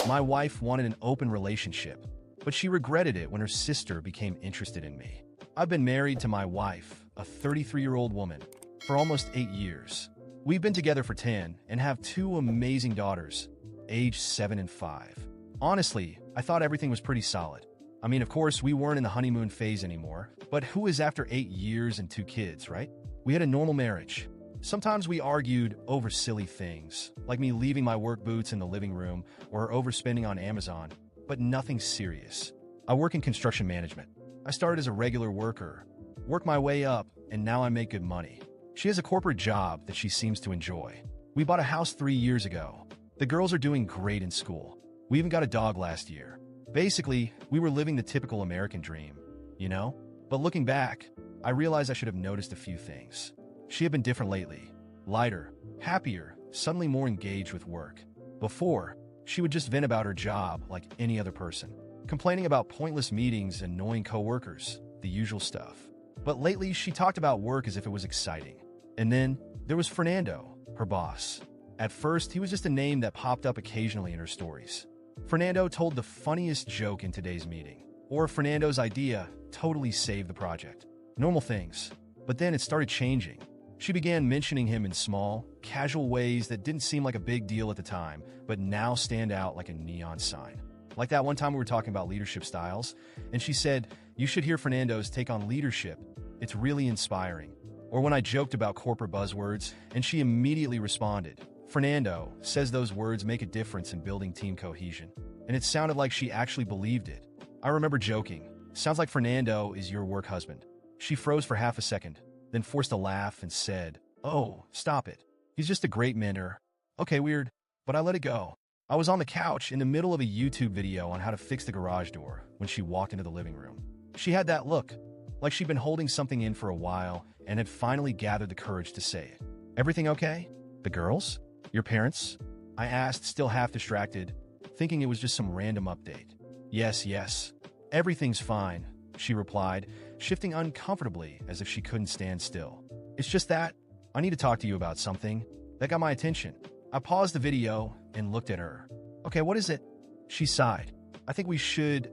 My wife wanted an open relationship, but she regretted it when her sister became interested in me. I've been married to my wife, a 33-year-old woman, for almost 8 years. We've been together for 10 and have 2 amazing daughters, aged 7 and 5. Honestly, I thought everything was pretty solid. I mean, of course, we weren't in the honeymoon phase anymore, but who is after 8 years and 2 kids, right? We had a normal marriage. Sometimes we argued over silly things, like me leaving my work boots in the living room or overspending on Amazon, but nothing serious. I work in construction management. I started as a regular worker, worked my way up, and now I make good money. She has a corporate job that she seems to enjoy. We bought a house 3 years ago. The girls are doing great in school. We even got a dog last year. Basically, we were living the typical American dream, you know? But looking back, I realized I should have noticed a few things. She had been different lately. Lighter, happier, suddenly more engaged with work. Before, she would just vent about her job like any other person, complaining about pointless meetings and annoying coworkers, the usual stuff. But lately, she talked about work as if it was exciting. And then, there was Fernando, her boss. At first, he was just a name that popped up occasionally in her stories. Fernando told the funniest joke in today's meeting, or Fernando's idea totally saved the project. Normal things. But then it started changing. She began mentioning him in small, casual ways that didn't seem like a big deal at the time, but now stand out like a neon sign. Like that one time we were talking about leadership styles, and she said, "You should hear Fernando's take on leadership. It's really inspiring." Or when I joked about corporate buzzwords, and she immediately responded, "Fernando says those words make a difference in building team cohesion." And it sounded like she actually believed it. I remember joking, "Sounds like Fernando is your work husband." She froze for half a second, then forced a laugh and said, "Oh, stop it. He's just a great mentor." Okay, weird, but I let it go. I was on the couch in the middle of a YouTube video on how to fix the garage door when she walked into the living room. She had that look, like she'd been holding something in for a while and had finally gathered the courage to say it. "Everything okay? The girls? Your parents?" I asked, still half distracted, thinking it was just some random update. Yes. Everything's fine," she replied, shifting uncomfortably as if she couldn't stand still. "It's just that I need to talk to you about something that got my attention." I paused the video and looked at her. "Okay, what is it?" She sighed. "I think we should,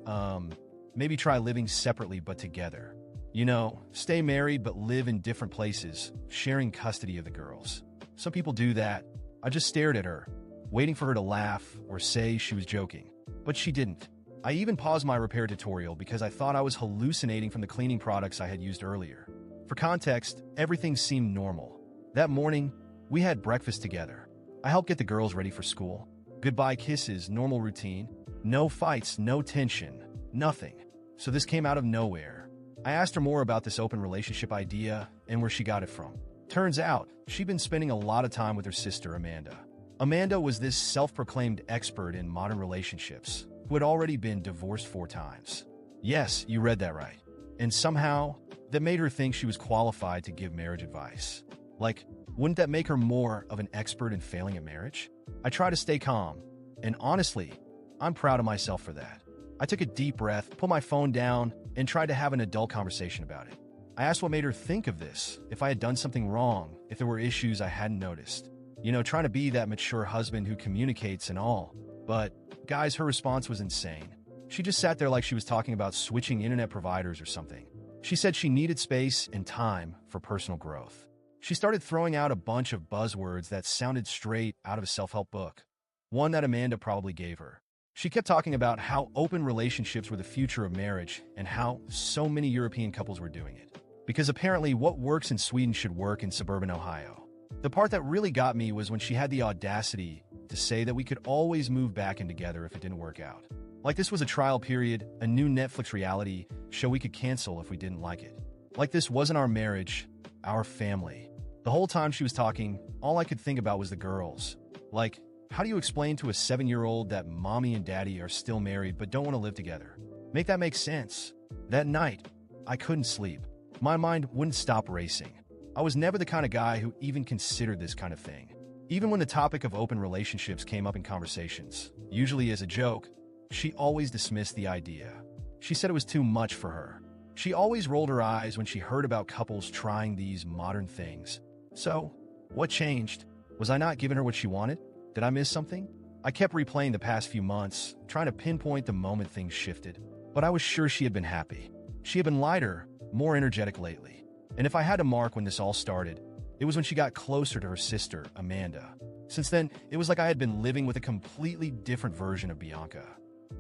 maybe try living separately but together. You know, stay married but live in different places, sharing custody of the girls. Some people do that." I just stared at her, waiting for her to laugh or say she was joking. But she didn't. I even paused my repair tutorial because I thought I was hallucinating from the cleaning products I had used earlier. For context, everything seemed normal. That morning, we had breakfast together. I helped get the girls ready for school. Goodbye kisses, normal routine. No fights, no tension, nothing. So this came out of nowhere. I asked her more about this open relationship idea and where she got it from. Turns out, she'd been spending a lot of time with her sister, Amanda. Amanda was this self-proclaimed expert in modern relationships who had already been divorced 4 times. Yes, you read that right. And somehow, that made her think she was qualified to give marriage advice. Like, wouldn't that make her more of an expert in failing at marriage? I try to stay calm, and honestly, I'm proud of myself for that. I took a deep breath, put my phone down, and tried to have an adult conversation about it. I asked what made her think of this, if I had done something wrong, if there were issues I hadn't noticed. You know, trying to be that mature husband who communicates and all. But, guys, her response was insane. She just sat there like she was talking about switching internet providers or something. She said she needed space and time for personal growth. She started throwing out a bunch of buzzwords that sounded straight out of a self-help book, one that Amanda probably gave her. She kept talking about how open relationships were the future of marriage and how so many European couples were doing it. Because apparently what works in Sweden should work in suburban Ohio. The part that really got me was when she had the audacity to say that we could always move back in together if it didn't work out. Like this was a trial period, a new Netflix reality show we could cancel if we didn't like it. Like this wasn't our marriage, our family. The whole time she was talking, all I could think about was the girls. Like, how do you explain to a 7-year-old that mommy and daddy are still married but don't want to live together? Make that make sense. That night, I couldn't sleep. My mind wouldn't stop racing. I was never the kind of guy who even considered this kind of thing. Even when the topic of open relationships came up in conversations, usually as a joke, she always dismissed the idea. She said it was too much for her. She always rolled her eyes when she heard about couples trying these modern things. So, what changed? Was I not giving her what she wanted? Did I miss something? I kept replaying the past few months, trying to pinpoint the moment things shifted. But I was sure she had been happy. She had been lighter, more energetic lately. And if I had to mark when this all started, it was when she got closer to her sister, Amanda. Since then, it was like I had been living with a completely different version of Bianca.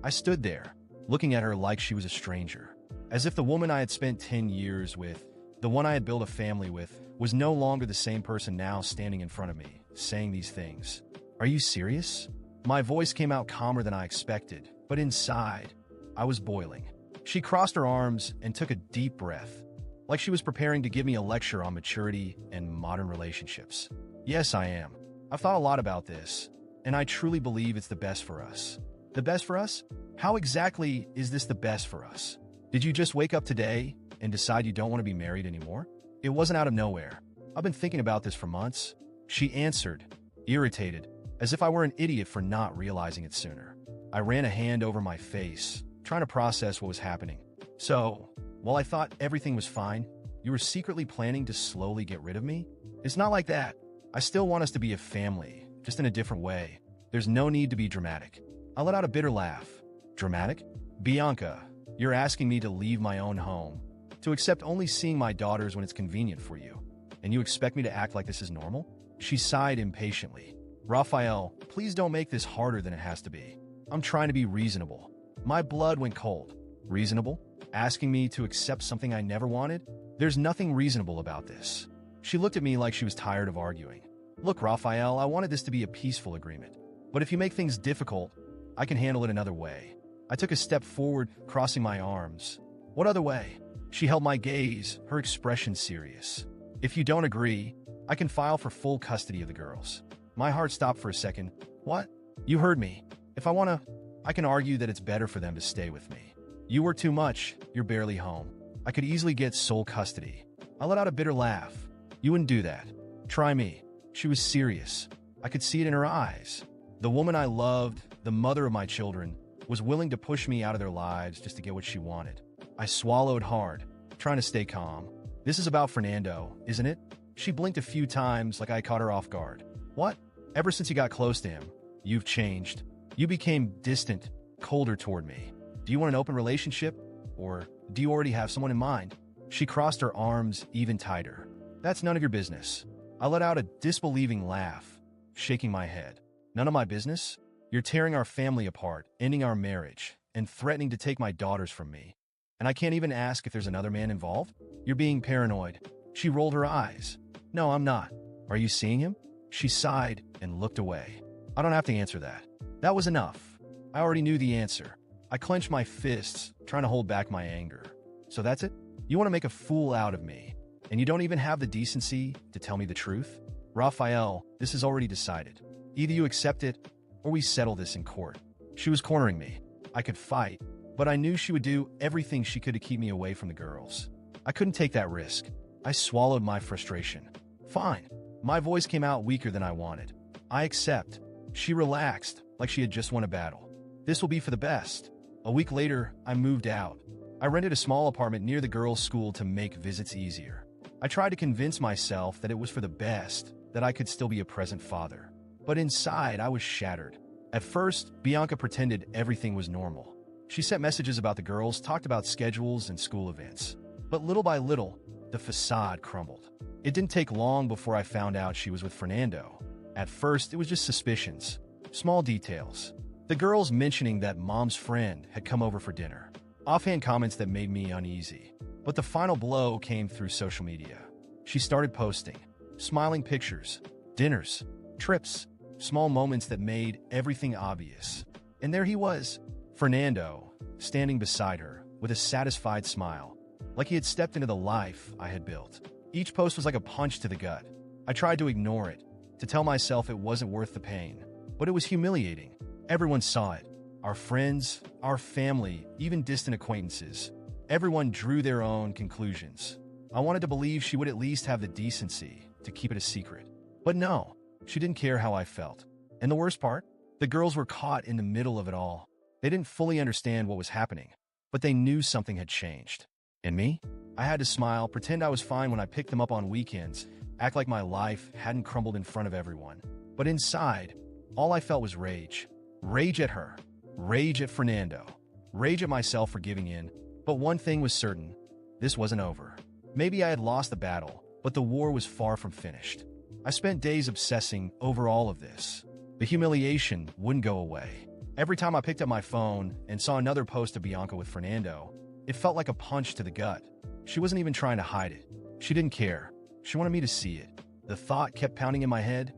I stood there, looking at her like she was a stranger, as if the woman I had spent 10 years with, the one I had built a family with, was no longer the same person now standing in front of me, saying these things. Are you serious? My voice came out calmer than I expected, but inside, I was boiling. She crossed her arms and took a deep breath, like she was preparing to give me a lecture on maturity and modern relationships. Yes, I am. I've thought a lot about this, and I truly believe it's the best for us. The best for us? How exactly is this the best for us? Did you just wake up today and decide you don't want to be married anymore? It wasn't out of nowhere. I've been thinking about this for months. She answered, irritated, as if I were an idiot for not realizing it sooner. I ran a hand over my face, trying to process what was happening. So, while I thought everything was fine, you were secretly planning to slowly get rid of me? It's not like that. I still want us to be a family, just in a different way. There's no need to be dramatic. I let out a bitter laugh. Dramatic? Bianca, you're asking me to leave my own home, to accept only seeing my daughters when it's convenient for you, and you expect me to act like this is normal? She sighed impatiently. Raphael, please don't make this harder than it has to be. I'm trying to be reasonable. My blood went cold. Reasonable? Asking me to accept something I never wanted? There's nothing reasonable about this. She looked at me like she was tired of arguing. Look, Raphael, I wanted this to be a peaceful agreement. But if you make things difficult, I can handle it another way. I took a step forward, crossing my arms. What other way? She held my gaze, her expression serious. If you don't agree, I can file for full custody of the girls. My heart stopped for a second. What? You heard me. If I want to, I can argue that it's better for them to stay with me. You work too much, you're barely home. I could easily get sole custody. I let out a bitter laugh. You wouldn't do that. Try me. She was serious. I could see it in her eyes. The woman I loved, the mother of my children, was willing to push me out of their lives just to get what she wanted. I swallowed hard, trying to stay calm. This is about Fernando, isn't it? She blinked a few times like I caught her off guard. What? Ever since you got close to him, you've changed. You became distant, colder toward me. Do you want an open relationship? Or do you already have someone in mind? She crossed her arms even tighter. That's none of your business. I let out a disbelieving laugh, shaking my head. None of my business? You're tearing our family apart, ending our marriage, and threatening to take my daughters from me. And I can't even ask if there's another man involved? You're being paranoid. She rolled her eyes. No, I'm not. Are you seeing him? She sighed and looked away. I don't have to answer that. That was enough. I already knew the answer. I clenched my fists, trying to hold back my anger. So that's it? You want to make a fool out of me, and you don't even have the decency to tell me the truth? Raphael, this is already decided. Either you accept it, or we settle this in court. She was cornering me. I could fight, but I knew she would do everything she could to keep me away from the girls. I couldn't take that risk. I swallowed my frustration. Fine. My voice came out weaker than I wanted. I accept. She relaxed, like she had just won a battle. This will be for the best. A week later, I moved out. I rented a small apartment near the girls' school to make visits easier. I tried to convince myself that it was for the best, that I could still be a present father. But inside, I was shattered. At first, Bianca pretended everything was normal. She sent messages about the girls, talked about schedules and school events. But little by little, the facade crumbled. It didn't take long before I found out she was with Fernando. At first, it was just suspicions, small details. The girls mentioning that mom's friend had come over for dinner. Offhand comments that made me uneasy. But the final blow came through social media. She started posting, smiling pictures, dinners, trips, small moments that made everything obvious. And there he was, Fernando, standing beside her with a satisfied smile, like he had stepped into the life I had built. Each post was like a punch to the gut. I tried to ignore it, to tell myself it wasn't worth the pain. But it was humiliating. Everyone saw it. Our friends, our family, even distant acquaintances. Everyone drew their own conclusions. I wanted to believe she would at least have the decency to keep it a secret. But no, she didn't care how I felt. And the worst part? The girls were caught in the middle of it all. They didn't fully understand what was happening, but they knew something had changed. And me? I had to smile, pretend I was fine when I picked them up on weekends, act like my life hadn't crumbled in front of everyone. But inside, all I felt was rage. Rage at her. Rage at Fernando. Rage at myself for giving in. But one thing was certain. This wasn't over. Maybe I had lost the battle, but the war was far from finished. I spent days obsessing over all of this. The humiliation wouldn't go away. Every time I picked up my phone and saw another post of Bianca with Fernando, it felt like a punch to the gut. She wasn't even trying to hide it. She didn't care. She wanted me to see it. The thought kept pounding in my head.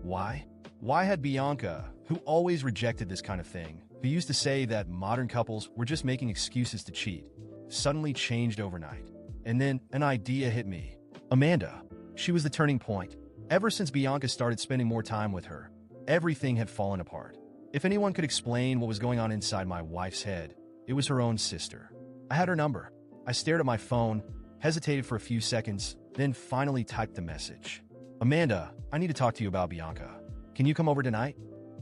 Why? Why had Bianca, who always rejected this kind of thing, who used to say that modern couples were just making excuses to cheat, suddenly changed overnight? And then an idea hit me. Amanda. She was the turning point. Ever since Bianca started spending more time with her, everything had fallen apart. If anyone could explain what was going on inside my wife's head, it was her own sister. I had her number. I stared at my phone, hesitated for a few seconds, then finally typed the message. Amanda, I need to talk to you about Bianca. Can you come over tonight?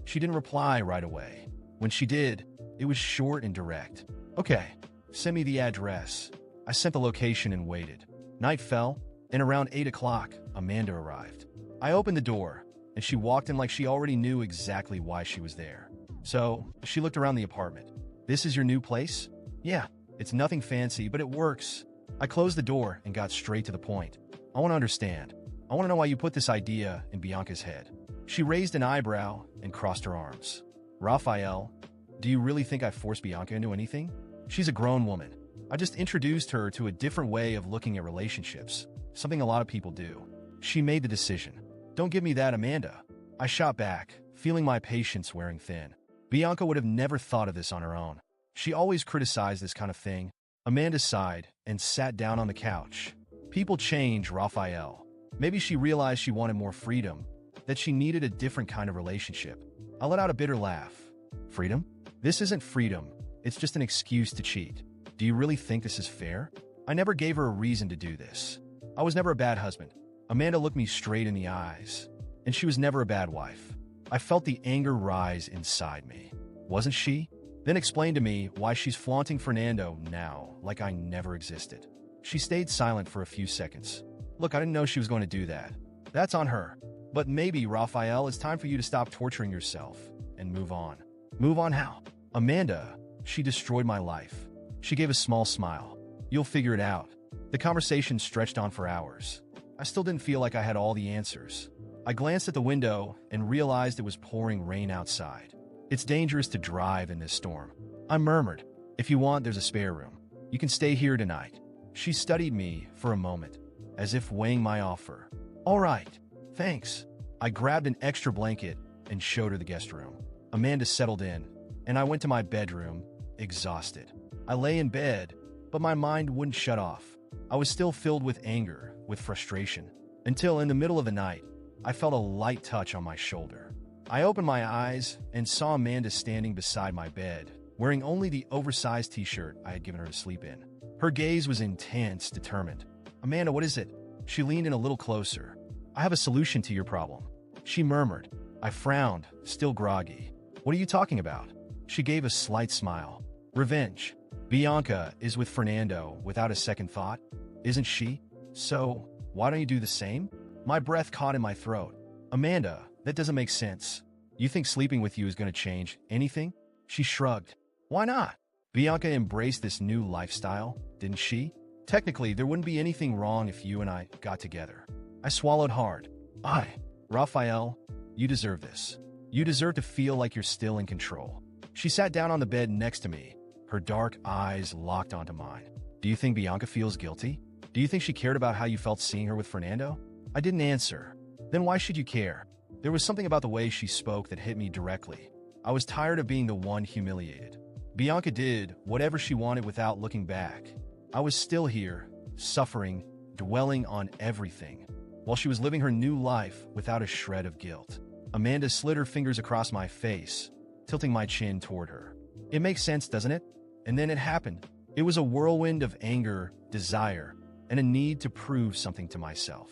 She didn't reply right away. When she did, it was short and direct. Okay, send me the address. I sent the location and waited. Night fell, and around 8 o'clock, Amanda arrived. I opened the door, and she walked in like she already knew exactly why she was there. So, she looked around the apartment. This is your new place? Yeah, it's nothing fancy, but it works. I closed the door and got straight to the point. I want to understand. I want to know why you put this idea in Bianca's head. She raised an eyebrow and crossed her arms. Raphael, do you really think I forced Bianca into anything? She's a grown woman. I just introduced her to a different way of looking at relationships, something a lot of people do. She made the decision. Don't give me that, Amanda. I shot back, feeling my patience wearing thin. Bianca would have never thought of this on her own. She always criticized this kind of thing. Amanda sighed and sat down on the couch. People change, Raphael. Maybe she realized she wanted more freedom, that she needed a different kind of relationship. I let out a bitter laugh. Freedom? This isn't freedom. It's just an excuse to cheat. Do you really think this is fair? I never gave her a reason to do this. I was never a bad husband. Amanda looked me straight in the eyes. And she was never a bad wife. I felt the anger rise inside me. Wasn't she? Then explained to me why she's flaunting Fernando now like I never existed. She stayed silent for a few seconds. Look, I didn't know she was going to do that. That's on her. But maybe, Raphael, it's time for you to stop torturing yourself and move on. Move on how? Amanda, she destroyed my life. She gave a small smile. You'll figure it out. The conversation stretched on for hours. I still didn't feel like I had all the answers. I glanced at the window and realized it was pouring rain outside. It's dangerous to drive in this storm. I murmured, if you want, there's a spare room. You can stay here tonight. She studied me for a moment, as if weighing my offer. All right, thanks. I grabbed an extra blanket and showed her the guest room. Amanda settled in, and I went to my bedroom, exhausted. I lay in bed, but my mind wouldn't shut off. I was still filled with anger, with frustration, until in the middle of the night, I felt a light touch on my shoulder. I opened my eyes and saw Amanda standing beside my bed, wearing only the oversized t-shirt I had given her to sleep in. Her gaze was intense, determined. Amanda, what is it? She leaned in a little closer. I have a solution to your problem. She murmured. I frowned, still groggy. What are you talking about? She gave a slight smile. Revenge. Bianca is with Fernando without a second thought, isn't she? So, why don't you do the same? My breath caught in my throat. Amanda, that doesn't make sense. You think sleeping with you is going to change anything? She shrugged. Why not? Bianca embraced this new lifestyle, didn't she? Technically, there wouldn't be anything wrong if you and I got together. I swallowed hard. Raphael, you deserve this. You deserve to feel like you're still in control. She sat down on the bed next to me, her dark eyes locked onto mine. Do you think Bianca feels guilty? Do you think she cared about how you felt seeing her with Fernando? I didn't answer. Then why should you care? There was something about the way she spoke that hit me directly. I was tired of being the one humiliated. Bianca did whatever she wanted without looking back. I was still here, suffering, dwelling on everything, while she was living her new life without a shred of guilt. Amanda slid her fingers across my face, tilting my chin toward her. It makes sense, doesn't it? And then it happened. It was a whirlwind of anger, desire, and a need to prove something to myself.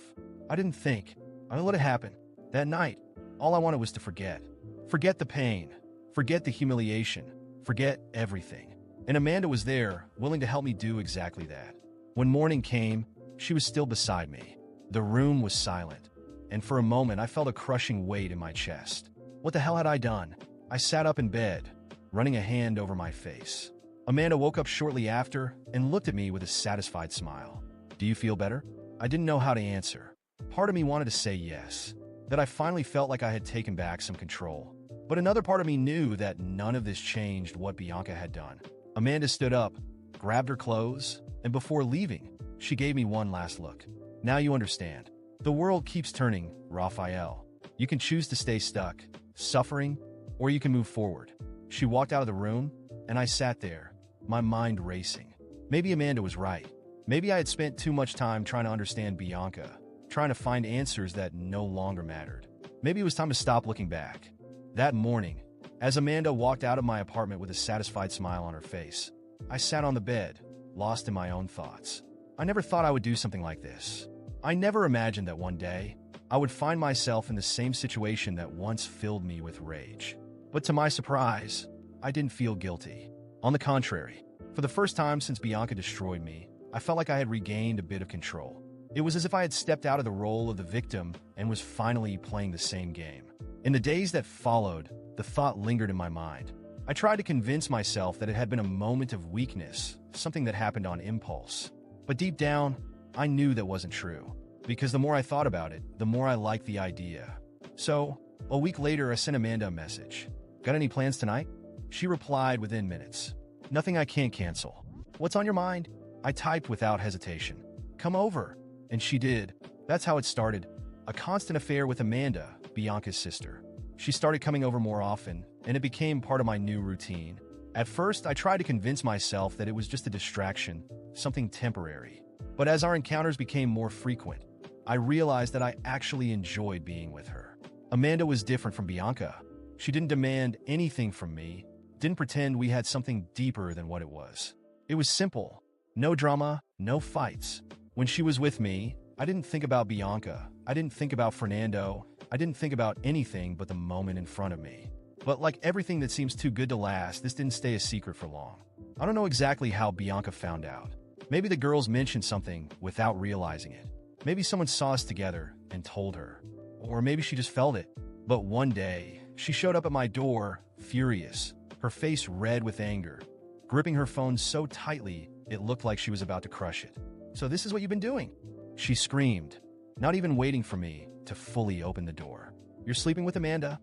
I didn't think. I let it happen. That night, all I wanted was to forget. Forget the pain. Forget the humiliation. Forget everything. And Amanda was there, willing to help me do exactly that. When morning came, she was still beside me. The room was silent, and for a moment I felt a crushing weight in my chest. What the hell had I done? I sat up in bed, running a hand over my face. Amanda woke up shortly after and looked at me with a satisfied smile. "Do you feel better?" I didn't know how to answer. Part of me wanted to say yes, that I finally felt like I had taken back some control. But another part of me knew that none of this changed what Bianca had done. Amanda stood up, grabbed her clothes, and before leaving, she gave me one last look. "Now you understand. The world keeps turning, Raphael. You can choose to stay stuck, suffering, or you can move forward." She walked out of the room, and I sat there, my mind racing. Maybe Amanda was right. Maybe I had spent too much time trying to understand Bianca, trying to find answers that no longer mattered. Maybe it was time to stop looking back. That morning, as Amanda walked out of my apartment with a satisfied smile on her face, I sat on the bed, lost in my own thoughts. I never thought I would do something like this. I never imagined that one day, I would find myself in the same situation that once filled me with rage. But to my surprise, I didn't feel guilty. On the contrary, for the first time since Bianca destroyed me, I felt like I had regained a bit of control. It was as if I had stepped out of the role of the victim and was finally playing the same game. In the days that followed, the thought lingered in my mind. I tried to convince myself that it had been a moment of weakness, something that happened on impulse. But deep down, I knew that wasn't true, because the more I thought about it, the more I liked the idea. So, a week later, I sent Amanda a message. "Got any plans tonight?" She replied within minutes. "Nothing I can't cancel." "What's on your mind?" I typed without hesitation. "Come over." And she did. That's how it started. A constant affair with Amanda, Bianca's sister. She started coming over more often, and it became part of my new routine. At first, I tried to convince myself that it was just a distraction, something temporary. But as our encounters became more frequent, I realized that I actually enjoyed being with her. Amanda was different from Bianca. She didn't demand anything from me, didn't pretend we had something deeper than what it was. It was simple. No drama, no fights. When she was with me, I didn't think about Bianca. I didn't think about Fernando. I didn't think about anything but the moment in front of me. But like everything that seems too good to last, this didn't stay a secret for long. I don't know exactly how Bianca found out. Maybe the girls mentioned something without realizing it. Maybe someone saw us together and told her. Or maybe she just felt it. But one day, she showed up at my door, furious, her face red with anger, gripping her phone so tightly it looked like she was about to crush it. "So this is what you've been doing?" She screamed, not even waiting for me to fully open the door. "You're sleeping with Amanda?"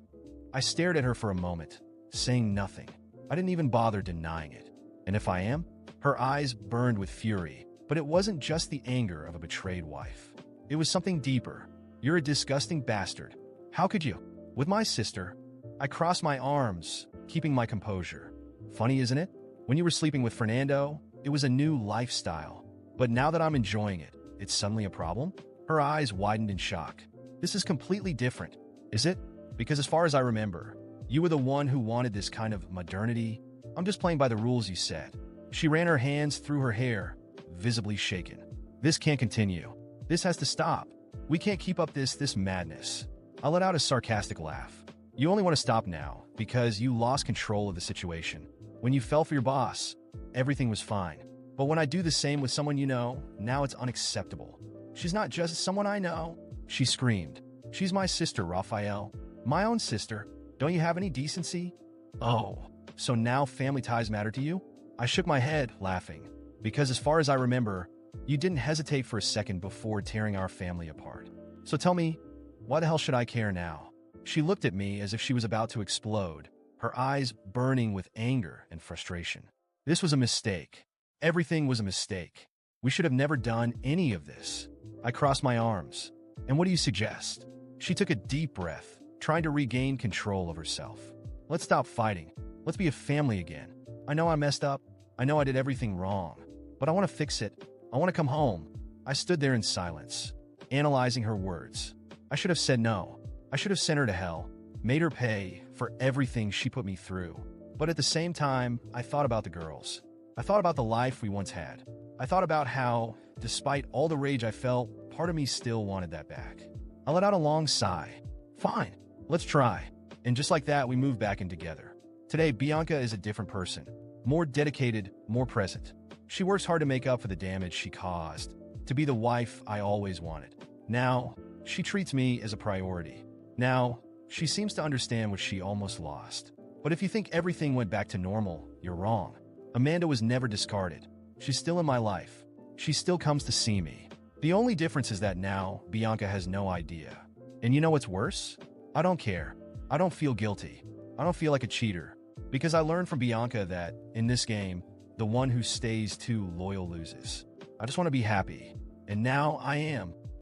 I stared at her for a moment, saying nothing. I didn't even bother denying it. "And if I am?" Her eyes burned with fury, but it wasn't just the anger of a betrayed wife. It was something deeper. "You're a disgusting bastard. How could you?" With my sister, I crossed my arms, keeping my composure. "Funny, isn't it? When you were sleeping with Fernando, it was a new lifestyle. But now that I'm enjoying it, it's suddenly a problem?" Her eyes widened in shock. "This is completely different, is it? Because as far as I remember, you were the one who wanted this kind of modernity. I'm just playing by the rules you set." She ran her hands through her hair, visibly shaken. "This can't continue. This has to stop. We can't keep up this madness." I let out a sarcastic laugh. "You only want to stop now because you lost control of the situation. When you fell for your boss, everything was fine. But when I do the same with someone you know, now it's unacceptable." "She's not just someone I know," she screamed. "She's my sister, Raphael. My own sister. Don't you have any decency?" "Oh, so now family ties matter to you?" I shook my head, laughing. "Because as far as I remember, you didn't hesitate for a second before tearing our family apart. So tell me, why the hell should I care now?" She looked at me as if she was about to explode, her eyes burning with anger and frustration. This was a mistake. Everything was a mistake. We should have never done any of this. I crossed my arms. "And what do you suggest?" She took a deep breath, trying to regain control of herself. "Let's stop fighting. Let's be a family again. I know I messed up. I know I did everything wrong. But I want to fix it. I want to come home." I stood there in silence, analyzing her words. I should have said no. I should have sent her to hell, made her pay for everything she put me through. But at the same time, I thought about the girls. I thought about the life we once had. I thought about how, despite all the rage I felt, part of me still wanted that back. I let out a long sigh. "Fine, let's try." And just like that, we moved back in together. Today, Bianca is a different person. More dedicated, more present. She works hard to make up for the damage she caused, to be the wife I always wanted. Now, she treats me as a priority. Now, she seems to understand what she almost lost. But if you think everything went back to normal, you're wrong. Amanda was never discarded. She's still in my life. She still comes to see me. The only difference is that now, Bianca has no idea. And you know what's worse? I don't care. I don't feel guilty. I don't feel like a cheater. Because I learned from Bianca that, in this game, the one who stays too loyal loses. I just want to be happy. And now I am.